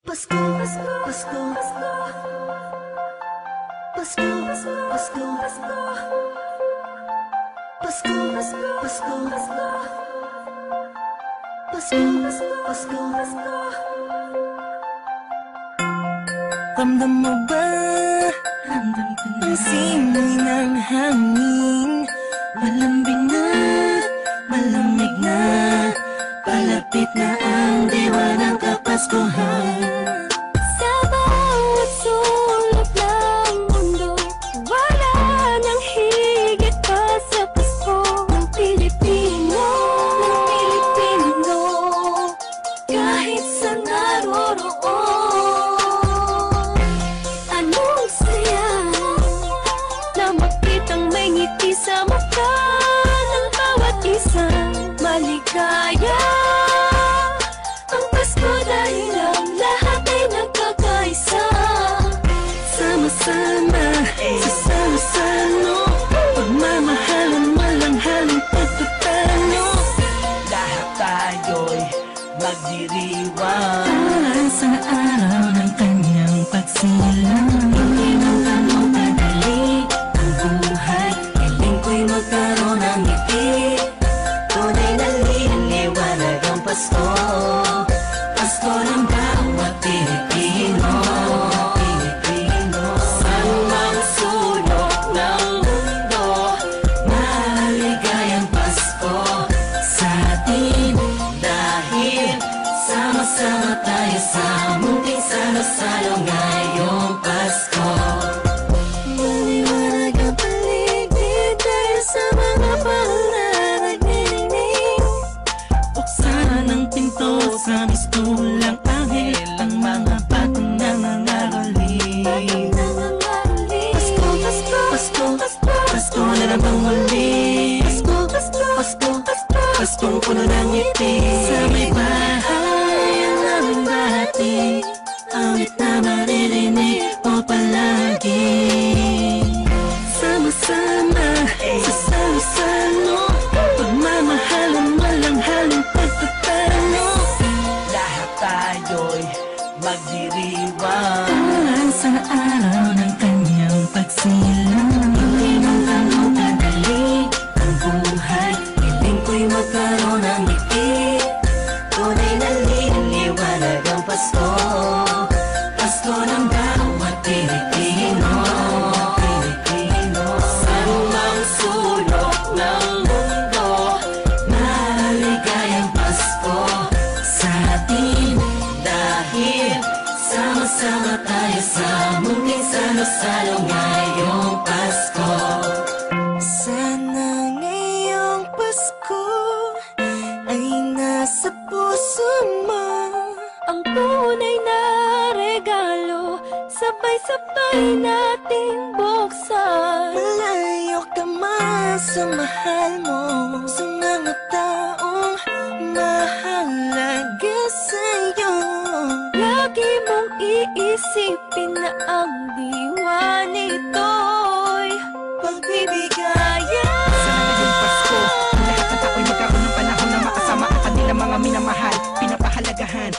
Pasko, Pasko, Pasko, Pasko, Pasko, Pasko, Pasko, Pasko, Pasko, Pasko, Pasko. Ramdam mo ba? Ramdam ko na. Ang simoy ng hangin, malambing na, malamig na. Palapit na ang diwa ng Kapaskuhan. Sa bawat sulok ng mundo, wala nang higit pa sa Pasko ng Pilipino, ng Pilipino. Kahit sa naroroon, anong saya na makitang may ngiti sa mukha ng bawat isang maligaya. Ang Pasko dahil ang lahat ay nagkakaisa. Sama-sama sa salo-salo, pagmamahalan, walang halong pagtatalo. Lahat tayo'y magdiriwang Sa araw ng kanyang pagsilang. Hindi man ganong kadali ang buhay, hiling ko'y magkaroon ng ngiti. Tunay na liwanag ang Pasko, Pasko ng bawat Pilipino, Pilipino. Saan mang sulok ng mundo, maligayang Pasko sa atin. Dahil sama-sama tayo sa munting salo-salo ngayong Pasko. Maliwanag ang paligid dahil sa mga pananagnining. Buksan ang pinto sa mistulang anghel, ang mga batang nangangaroling. Pasko, Pasko, Pasko, Pasko, Pasko na namang muli. Pasko, Pasko, Pasko, Pasko, Paskong puno ng ngiti. Sa may bahay ang aming bahati, awit na maririnig mo palagi. Sama-sama sa salo-salo, pagmamahalan, walang halong pagtatalo. Lahat tayo'y magdiriwang Sa araw ng kanyang pagsilang. Hindi man ganong kadali ang buhay, hiling ko'y magkaroon ng ngiti. Tunay na liwanag ang Pasko, Pasko ng bawat Pilipino, Pilipino. Saan mang sulok ng mundo, maligayang Pasko sa atin. Dahil sama-sama tayo sa munting salo-salo ngayong Pasko. Sana ngayong Pasko ay nasa puso mo ang tunay na regalo, sabay-sabay nating buksan. Malayo ka man sa mahal mo, sa mga taong mahalaga sa'yo. Lagi mong iisipin na ang diwa nito'y pagbibigayan. Sana ngayong Pasko, lahat ng tao'y magkaroon ng panahon na makasama ang kanilang mga minamahal, pinapahalagahan.